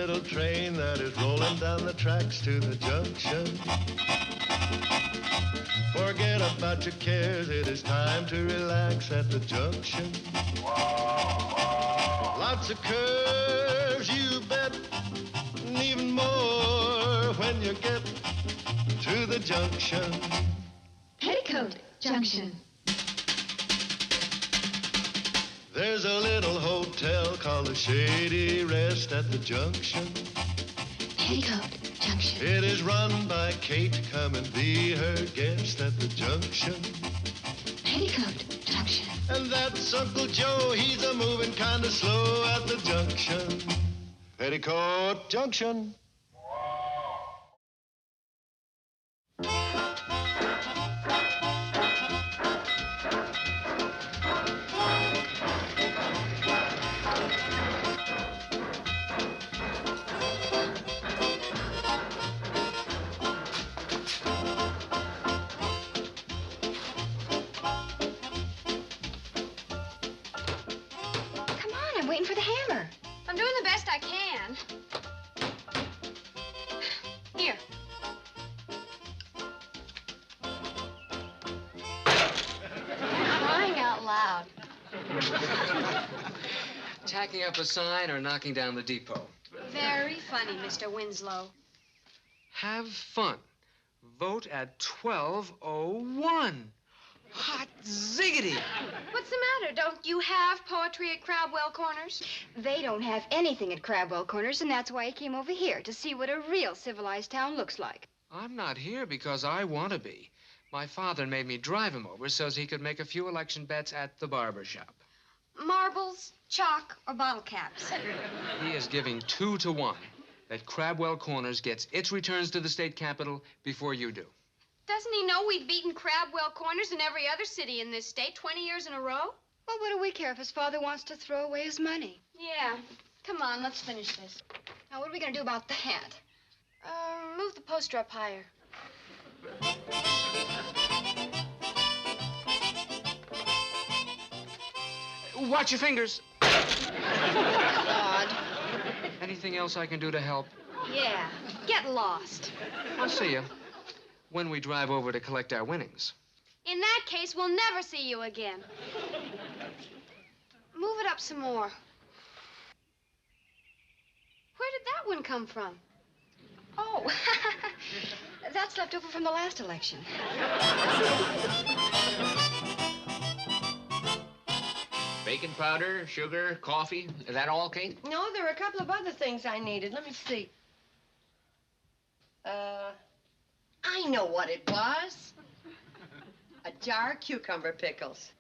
little train that is rolling down the tracks to the junction. Forget about your cares, it is time to relax at the junction. Lots of curves, you bet, and even more when you get to the junction. Petticoat Junction. There's a little hotel called the Shady Rest at the junction. Petticoat Junction. It is run by Kate. Come and be her guest at the junction. Petticoat Junction. And that's Uncle Joe. He's a moving kind of slow at the junction. Petticoat Junction. I'm waiting for the hammer. I'm doing the best I can. Here. Crying out loud. Tacking up a sign or knocking down the depot? Very funny, Mr. Winslow. Have fun. Vote at 12:01. Hot ziggity! What's the matter? Don't you have poetry at Crabwell Corners? They don't have anything at Crabwell Corners, and that's why he came over here, to see what a real civilized town looks like. I'm not here because I want to be. My father made me drive him over so he could make a few election bets at the barber shop. Marbles, chalk, or bottle caps? He is giving 2-1 that Crabwell Corners gets its returns to the state capitol before you do. Doesn't he know we've beaten Crabwell Corners in every other city in this state 20 years in a row? Well, what do we care if his father wants to throw away his money? Yeah. Come on, let's finish this. Now, what are we going to do about that? Move the poster up higher. Watch your fingers. God. Anything else I can do to help? Yeah. Get lost. I'll see you when we drive over to collect our winnings. In that case, we'll never see you again. Move it up some more. Where did that one come from? Oh, that's left over from the last election. Baking powder, sugar, coffee. Is that all, Kate? No, there were a couple of other things I needed. Let me see. I know what it was. A jar of cucumber pickles.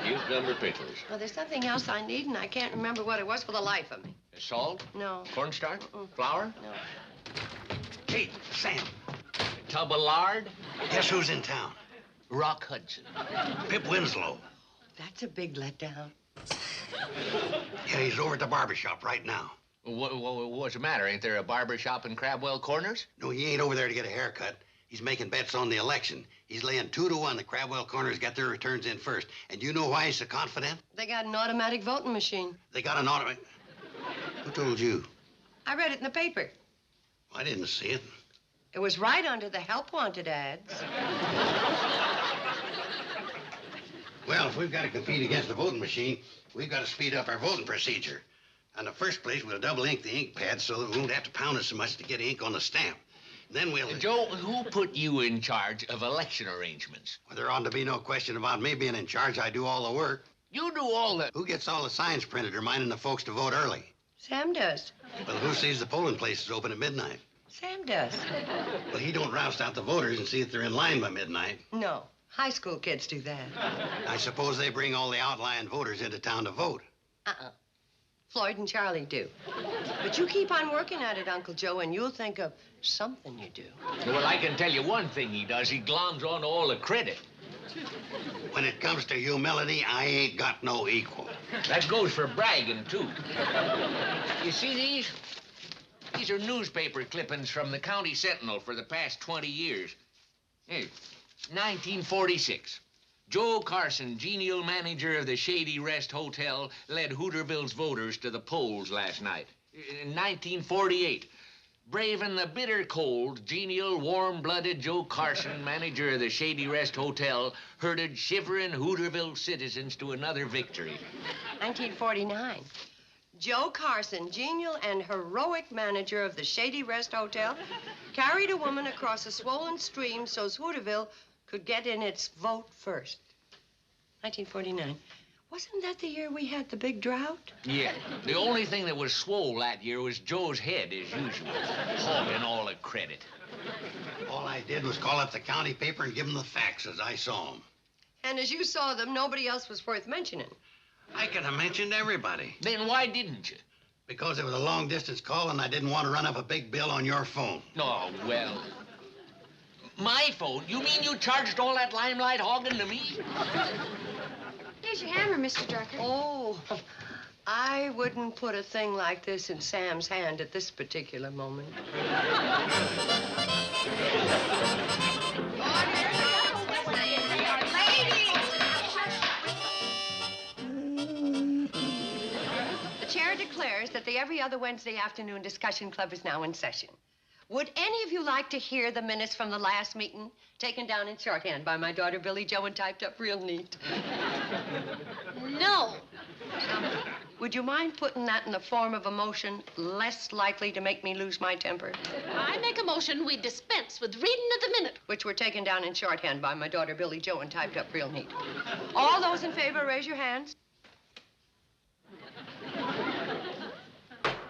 Cucumber pickles. Well, there's something else I need, and I can't remember what it was for the life of me. Salt? No. Cornstarch? Flour? No. Kate, Sam, A tub of lard? guess who's in town? Rock Hudson. Pip Winslow. That's a big letdown. Yeah, he's over at the barber shop right now. What's the matter? Ain't there a barber shop in Crabwell Corners? No, he ain't over there to get a haircut. He's making bets on the election. He's laying 2-1 that Crabwell Corners get their returns in first. And you know why he's so confident? They got an automatic voting machine. They got an automatic... Who told you? I read it in the paper. I didn't see it. It was right under the help wanted ads. Well, if we've got to compete against the voting machine, we've got to speed up our voting procedure. In the first place, we'll double ink the ink pad so that we won't have to pound it so much to get ink on the stamp. Then we'll... Joe, who put you in charge of election arrangements? Well, there ought to be no question about me being in charge. I do all the work. You do all the... Who gets all the signs printed reminding the folks to vote early? Sam does. Well, who sees the polling places open at midnight? Sam does. Well, he don't roust out the voters and see if they're in line by midnight. No. High school kids do that. I suppose they bring all the outlying voters into town to vote. Floyd and Charlie do. But you keep on working at it, Uncle Joe, and you'll think of something you do. Well, I can tell you one thing he does. He gloms on to all the credit. When it comes to humility, I ain't got no equal. That goes for bragging, too. You see these? These are newspaper clippings from the County Sentinel for the past 20 years. Hey, 1946. Joe Carson, genial manager of the Shady Rest Hotel, led Hooterville's voters to the polls last night. In 1948. Braving the bitter cold, genial, warm-blooded Joe Carson, manager of the Shady Rest Hotel, herded shivering Hooterville citizens to another victory. 1949. Joe Carson, genial and heroic manager of the Shady Rest Hotel, carried a woman across a swollen stream so's Hooterville could get in its vote first. 1949. Wasn't that the year we had the big drought? Yeah. The only thing that was swole that year was Joe's head, as usual, hogging all the credit. All I did was call up the county paper and give them the facts as I saw them. And as you saw them, nobody else was worth mentioning. I could have mentioned everybody. Then why didn't you? Because it was a long-distance call and I didn't want to run up a big bill on your phone. Oh, well. My phone? You mean you charged all that limelight hogging to me? Here's your hammer, Mr. Drucker. Oh, I wouldn't put a thing like this in Sam's hand at this particular moment. The chair declares that the every other Wednesday afternoon discussion club is now in session. Would any of you like to hear the minutes from the last meeting, taken down in shorthand by my daughter Billy Jo and typed up real neat? No. Would you mind putting that in the form of a motion less likely to make me lose my temper? I make a motion we dispense with reading of the minute. Which were taken down in shorthand by my daughter Billy Jo and typed up real neat. All those in favor, raise your hands.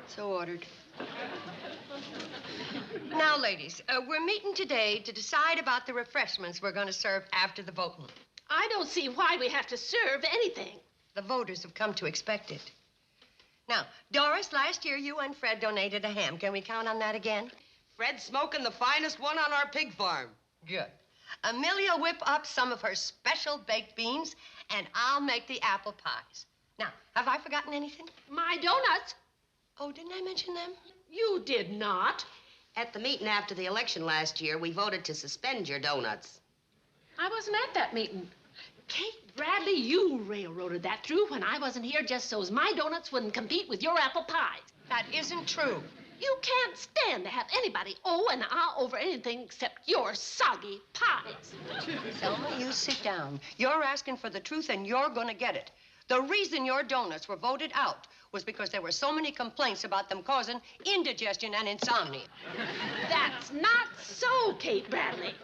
So ordered. Now, ladies, we're meeting today to decide about the refreshments we're going to serve after the voting. I don't see why we have to serve anything. The voters have come to expect it. Now, Doris, last year you and Fred donated a ham. Can we count on that again? Fred's smoking the finest one on our pig farm. Good. Amelia will whip up some of her special baked beans, and I'll make the apple pies. Now, have I forgotten anything? My donuts. Oh, didn't I mention them? You did not. At the meeting after the election last year, we voted to suspend your donuts. I wasn't at that meeting. Kate Bradley, you railroaded that through when I wasn't here just so's my donuts wouldn't compete with your apple pies. That isn't true. You can't stand to have anybody oh and ah over anything except your soggy pies. Selma, you sit down. You're asking for the truth, and you're going to get it. The reason your donuts were voted out was because there were so many complaints about them causing indigestion and insomnia. That's not so, Kate Bradley.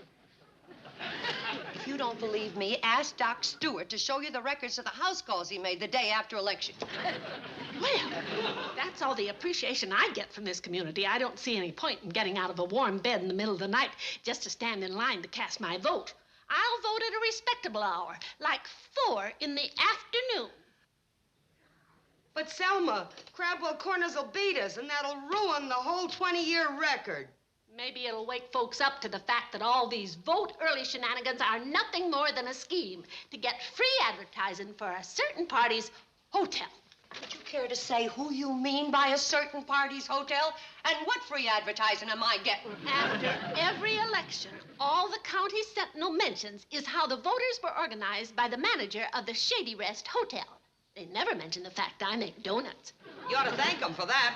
If you don't believe me, ask Doc Stewart to show you the records of the house calls he made the day after election. Well, that's all the appreciation I get from this community. I don't see any point in getting out of a warm bed in the middle of the night just to stand in line to cast my vote. I'll vote at a respectable hour, like 4 in the afternoon. But Selma, Crabwell Corners will beat us, and that'll ruin the whole 20-year record. Maybe it'll wake folks up to the fact that all these vote early shenanigans are nothing more than a scheme to get free advertising for a certain party's hotel. Would you care to say who you mean by a certain party's hotel? And what free advertising am I getting? After every election, all the county sentinel mentions is how the voters were organized by the manager of the Shady Rest Hotel. They never mention the fact I make donuts. You ought to thank them for that.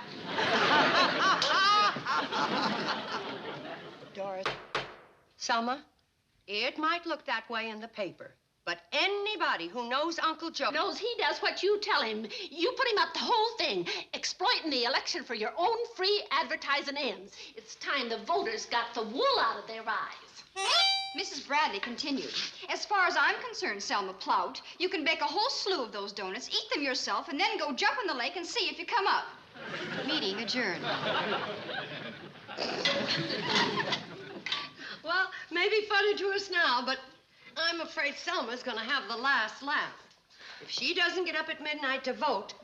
Doris, Selma, it might look that way in the paper, but anybody who knows Uncle Joe Knows he does what you tell him. You put him up the whole thing, exploiting the election for your own free advertising ends. It's time the voters got the wool out of their eyes. Mrs. Bradley continued. As far as I'm concerned, Selma Plout, you can bake a whole slew of those donuts, eat them yourself, and then go jump in the lake and see if you come up. Meeting adjourned. Well, maybe funny to us now, but I'm afraid Selma's going to have the last laugh. If she doesn't get up at midnight to vote,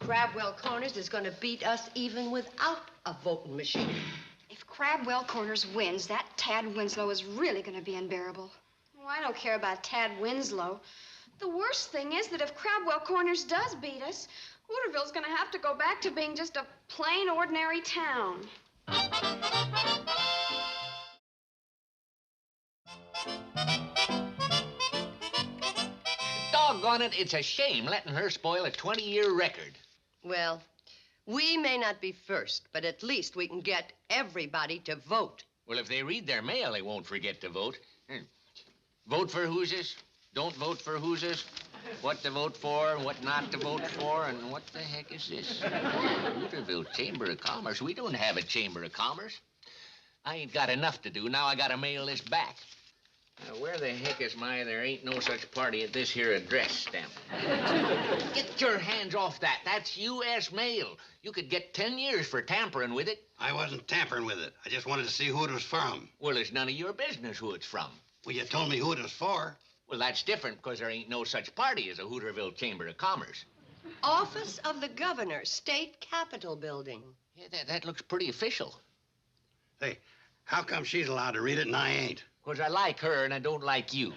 Crabwell Corners is going to beat us even without a voting machine. If Crabwell Corners wins, that Tad Winslow is really going to be unbearable. Oh, I don't care about Tad Winslow. The worst thing is that if Crabwell Corners does beat us, Hooterville's going to have to go back to being just a plain, ordinary town. Doggone it, it's a shame letting her spoil a 20-year record. Well, we may not be first, but at least we can get everybody to vote. Well, if they read their mail, they won't forget to vote. Vote for Hoosiers, don't vote for Hoosiers, what to vote for and what not to vote for, and what the heck is this? Hooterville Chamber of Commerce. We don't have a Chamber of Commerce. I ain't got enough to do. Now I gotta mail this back. Now, where the heck is my there ain't no such party at this here address stamp? Get your hands off that. That's U.S. mail. You could get 10 years for tampering with it. I wasn't tampering with it. I just wanted to see who it was from. Well, it's none of your business who it's from. Well, you told me who it was for. Well, that's different because there ain't no such party as a Hooterville Chamber of Commerce. Office of the Governor, State Capitol Building. Yeah, that looks pretty official. Hey, how come she's allowed to read it and I ain't? Because I like her and I don't like you.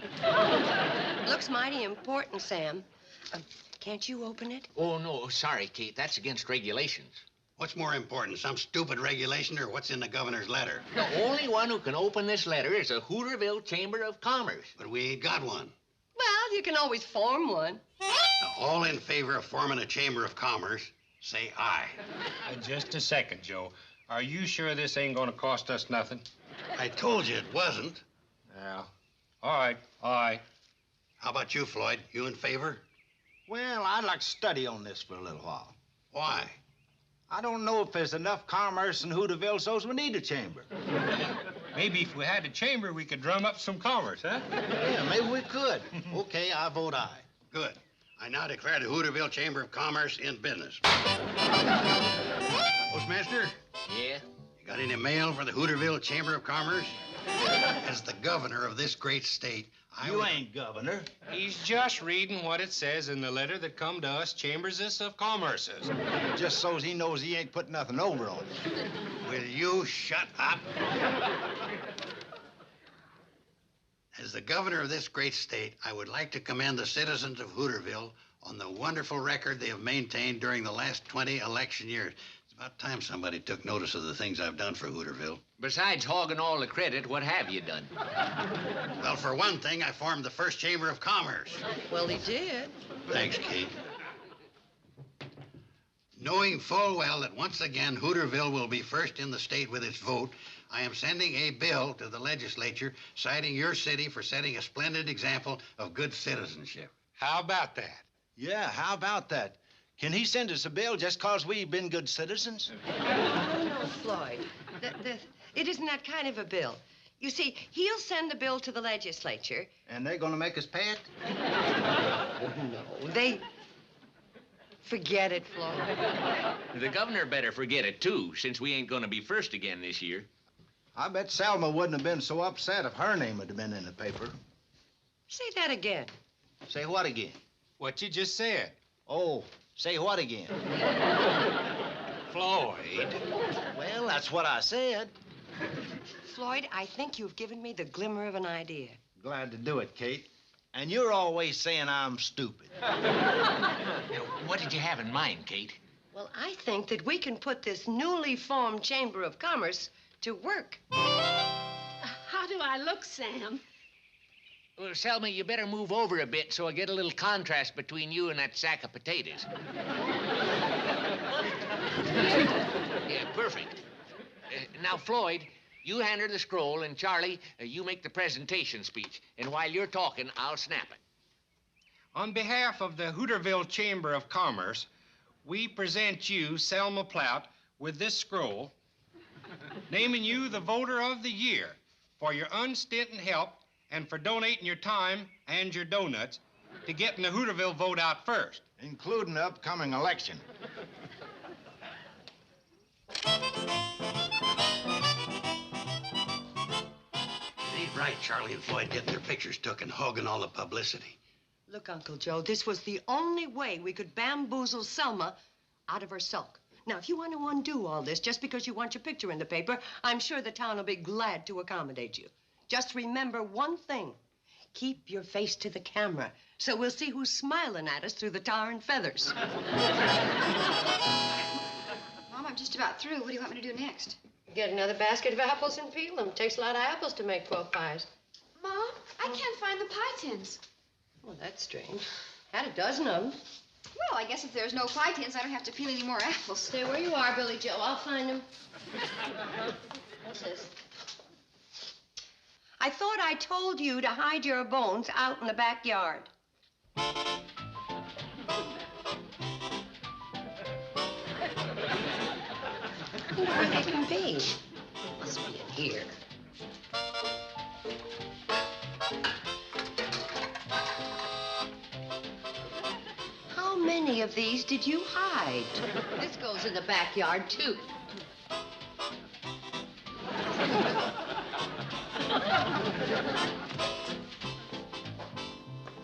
Looks mighty important, Sam. Can't you open it? Oh, no, sorry, Kate. That's against regulations. What's more important, some stupid regulation or what's in the governor's letter? The only one who can open this letter is the Hooterville Chamber of Commerce. But we ain't got one. Well, you can always form one. Now, all in favor of forming a Chamber of Commerce, say aye. Just a second, Joe. Are you sure this ain't gonna cost us nothing? I told you it wasn't. Yeah. All right, aye. How about you, Floyd? You in favor? Well, I'd like to study on this for a little while. Why? I don't know if there's enough commerce in Hooterville so's we need a chamber. Maybe if we had a chamber, we could drum up some commerce, huh? Yeah, maybe we could. Okay, I vote aye. Good. I now declare the Hooterville Chamber of Commerce in business. Postmaster, Yeah? you got any mail for the Hooterville Chamber of Commerce? As the governor of this great state, You ain't governor. He's just reading what it says in the letter that come to us, Chambers of Commerces. Just so's he knows he ain't put nothing over on it. Will you shut up? As the governor of this great state, I would like to commend the citizens of Hooterville on the wonderful record they have maintained during the last 20 election years. It's about time somebody took notice of the things I've done for Hooterville. Besides hogging all the credit, what have you done? Well, for one thing, I formed the first Chamber of Commerce. Well, he did. Thanks, Kate. Knowing full well that once again Hooterville will be first in the state with its vote, I am sending a bill to the legislature citing your city for setting a splendid example of good citizenship. How about that? Yeah, how about that? Can he send us a bill just 'cause we've been good citizens? No, Floyd. It isn't that kind of a bill. You see, he'll send the bill to the legislature. And they're gonna make us pay it? No, they... Forget it, Floyd. The governor better forget it, too, since we ain't gonna be first again this year. I bet Selma wouldn't have been so upset if her name had been in the paper. Say that again. Say what again? What you just said. Oh, say what again? Floyd. Well, that's what I said. Floyd, I think you've given me the glimmer of an idea. Glad to do it, Kate. And you're always saying I'm stupid. What did you have in mind, Kate? Well, I think that we can put this newly formed Chamber of Commerce to work. How do I look, Sam? Well, Selma, you better move over a bit so I get a little contrast between you and that sack of potatoes. Yeah, perfect. Now, Floyd, you hand her the scroll, and Charlie, you make the presentation speech. And while you're talking, I'll snap it. On behalf of the Hooterville Chamber of Commerce, we present you, Selma Plout, with this scroll, naming you the Voter of the Year for your unstinting help and for donating your time and your donuts to getting the Hooterville vote out first. Including the upcoming election. It ain't right, Charlie and Floyd getting their pictures took and hogging all the publicity. Look, Uncle Joe, this was the only way we could bamboozle Selma out of her sulk. Now, if you want to undo all this just because you want your picture in the paper, I'm sure the town will be glad to accommodate you. Just remember one thing. Keep your face to the camera so we'll see who's smiling at us through the tar and feathers. Mom, I'm just about through. What do you want me to do next? Get another basket of apples and peel them. Takes a lot of apples to make 12 pies. Mom, I can't find the pie tins. Well, that's strange. Had a dozen of them. Well, I guess if there's no pie tins, I don't have to peel any more apples. Stay where you are, Billy Joe. I'll find them. What's this? I thought I told you to hide your bones out in the backyard. Where they can be? Must be in here. How many of these did you hide? This goes in the backyard, too.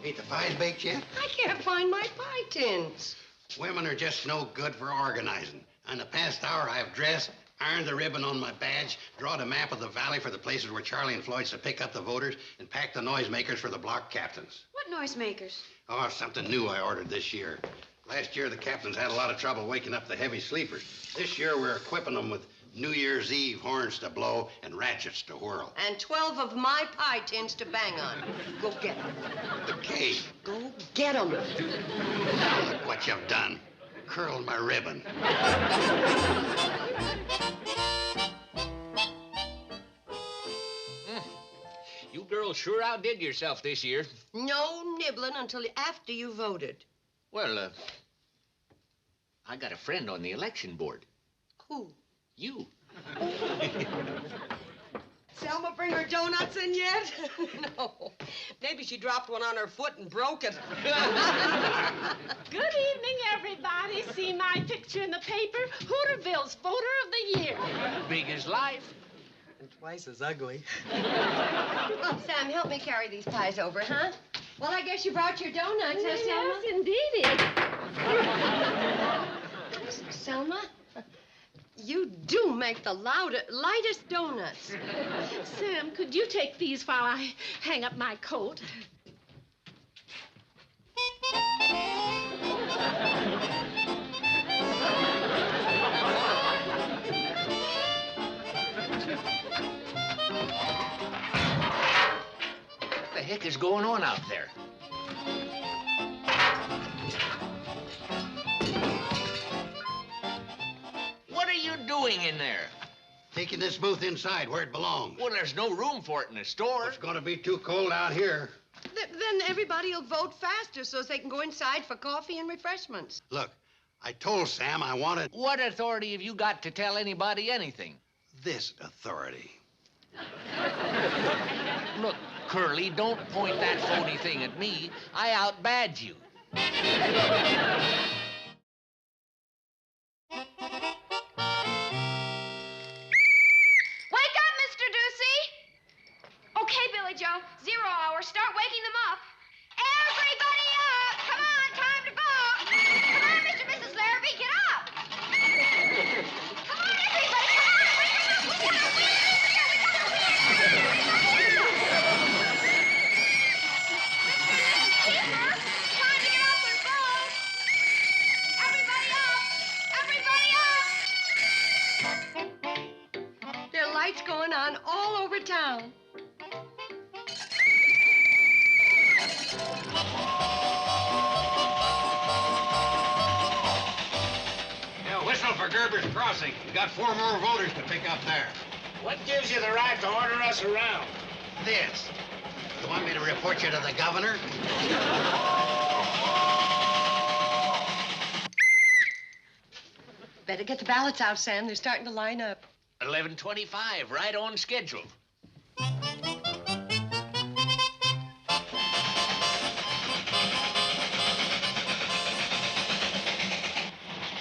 Ain't the pies baked yet? I can't find my pie tins. Women are just no good for organizing. In the past hour, I've dressed, ironed the ribbon on my badge, drawn a map of the valley for the places where Charlie and Floyd's to pick up the voters, and packed the noisemakers for the block captains. What noisemakers? Oh, something new I ordered this year. Last year, the captains had a lot of trouble waking up the heavy sleepers. This year, we're equipping them with New Year's Eve horns to blow and ratchets to whirl. And 12 of my pie tins to bang on. Go get them. The cave. Go get them. Now look what you've done. Curled my ribbon. You girls sure outdid yourself this year. No nibbling until after you voted. Well, I got a friend on the election board. Who? You. Selma bring her donuts in yet? No. Maybe she dropped one on her foot and broke it. Good evening, everybody. See my picture in the paper? Hooterville's Voter of the Year. Big as life. And twice as ugly. Oh, Sam, help me carry these pies over, huh? Well, I guess you brought your donuts, huh, Selma? Yes, indeed. Selma, you do make the lightest donuts. Sam, could you take these while I hang up my coat? What the heck is going on out there? What are you doing in there? Taking this booth inside where it belongs. Well, there's no room for it in the store. It's gonna be too cold out here. Then everybody will vote faster so they can go inside for coffee and refreshments. Look, I told Sam I wanted What authority have you got to tell anybody anything? this authority. Look, Curly, don't point that phony thing at me. I outbadge you. Wake up, Mr. Ducey! Okay, Billy Joe. 0 hour. Start waking them up. Everybody up! Come on, time to vote! Come on, Mr. and Mrs. Larrabee, get up! Come on, everybody! Come on! Wake them up! We gotta win! Time to get up and vote! Everybody up! Everybody up! There are lights going on all over town. Now whistle for Gerber's Crossing. We got 4 more voters to pick up there. What gives you the right to order us around? This. You want me to report you to the governor? Better get the ballots out, Sam. They're starting to line up. 11:25, right on schedule.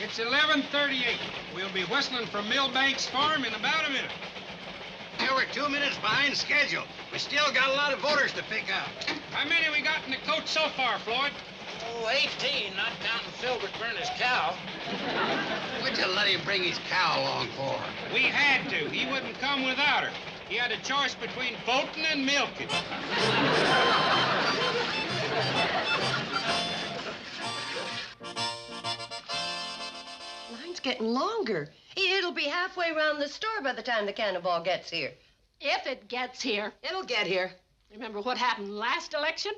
It's 11:38. We'll be whistling from Millbank's farm in about a minute. Now we're 2 minutes behind schedule. We still got a lot of voters to pick up. How many we got in the coach so far, Floyd? Oh, 18, not counting Filbert Burner's cow. What'd you let him bring his cow along for? We had to. He wouldn't come without her. He had a choice between voting and milking. Line's getting longer. It'll be halfway around the store by the time the cannonball gets here. If it gets here. It'll get here. Remember what happened last election?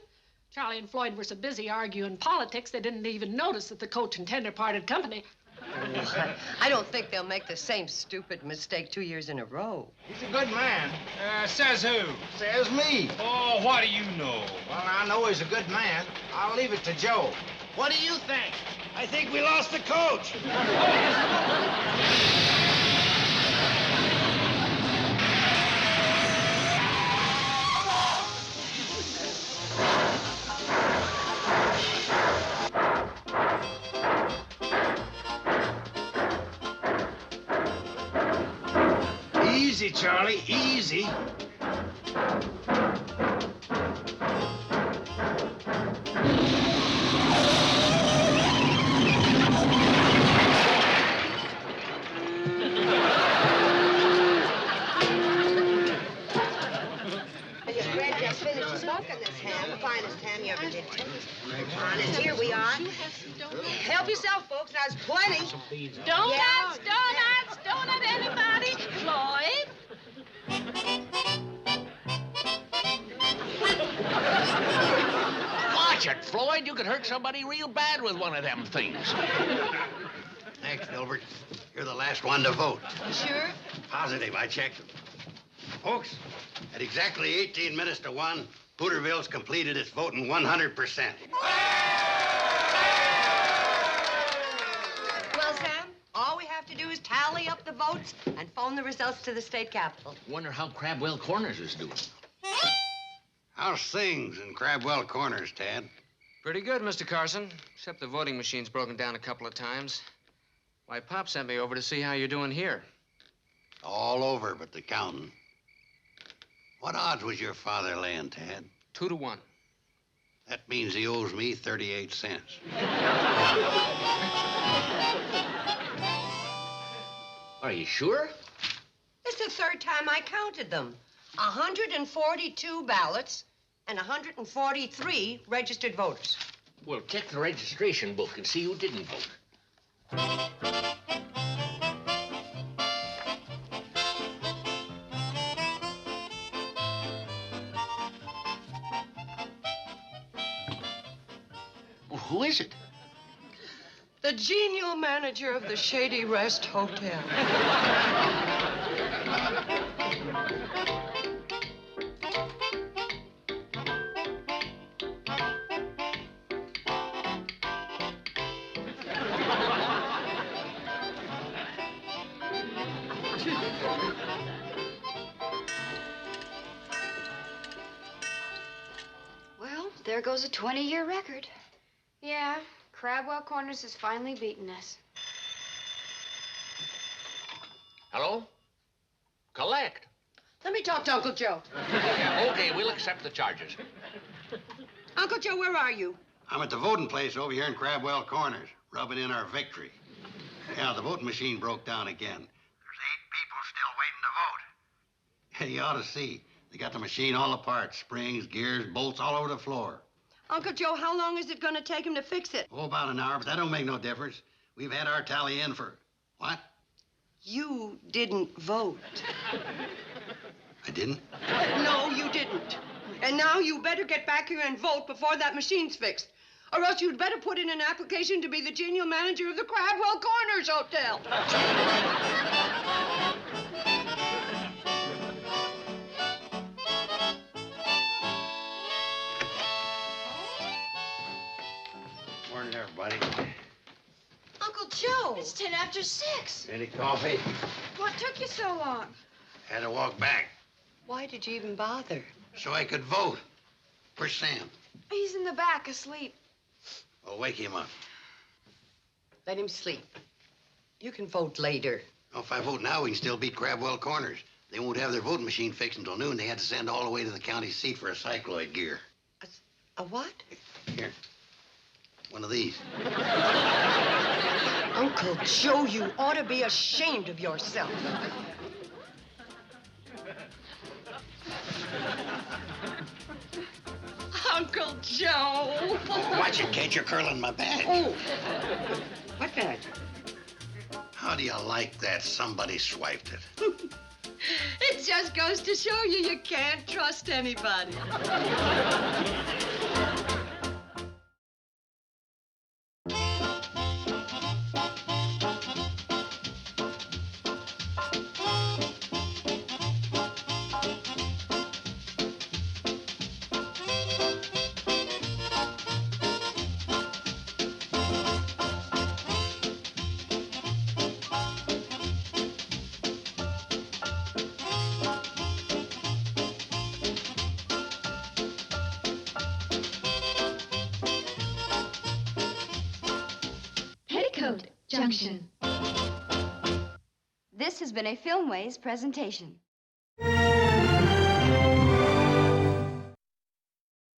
Charlie and Floyd were so busy arguing politics, they didn't even notice that the coach and tender parted company. I don't think they'll make the same stupid mistake 2 years in a row. He's a good man. Says who? Says me. Oh, what do you know? Well, I know he's a good man. I'll leave it to Joe. What do you think? I think we lost the coach. Easy, Charlie, easy. Red just finished smoking this ham, the finest ham you ever did taste. Honest, here we are. Help yourself, folks. There's plenty. Donuts, donuts, donut, anybody? Floyd? Watch it, Floyd. You could hurt somebody real bad with one of them things. Thanks, Gilbert. You're the last one to vote. Sure? Positive, I checked. Folks, at exactly 18 minutes to 1, Hooterville's completed its voting 100%. Well, Sam, all we have to do is tally up the votes and phone the results to the state capitol. Wonder how Crabwell Corners is doing. How's things in Crabwell Corners, Tad? Pretty good, Mr. Carson, except the voting machine's broken down a couple of times. Why, Pop sent me over to see how you're doing here. All over but the counting. What odds was your father laying, Tad? 2 to 1. That means he owes me 38 cents. Are you sure? It's the third time I counted them. 142 ballots and 143 registered voters. Well, check the registration book and see who didn't vote. Well, who is it? The genial manager of the Shady Rest Hotel. Well, there goes a 20-year record. Yeah, Crabwell Corners has finally beaten us. Hello? Collect. Let me talk to Uncle Joe. Okay, we'll accept the charges. Uncle Joe, where are you? I'm at the voting place over here in Crabwell Corners, rubbing in our victory. Yeah, the voting machine broke down again. There's 8 people still waiting to vote. Hey, you ought to see. They got the machine all apart. Springs, gears, bolts all over the floor. Uncle Joe, how long is it going to take him to fix it? Oh, about an hour, but that don't make no difference. We've had our tally in for... What? You didn't vote. I didn't? No, you didn't. And now you better get back here and vote before that machine's fixed. Or else you'd better put in an application to be the genial manager of the Crabwell Corners Hotel. Morning, everybody. Uncle Joe. It's 10 after 6. Any coffee? What took you so long? Had to walk back Why did you even bother? so I could vote. Where's Sam? He's in the back, asleep. Well, wake him up. Let him sleep. You can vote later. Well, if I vote now, we can still beat Crabwell Corners. They won't have their voting machine fixed until noon. They had to send all the way to the county seat for a cycloid gear. A what? Here. One of these. Uncle Joe, you ought to be ashamed of yourself. Uncle Joe. Oh, watch it, Kate. You're curling my badge. Oh. What badge? How do you like that? Somebody swiped it. It just goes to show you can't trust anybody. Junction. This has been a Filmways presentation.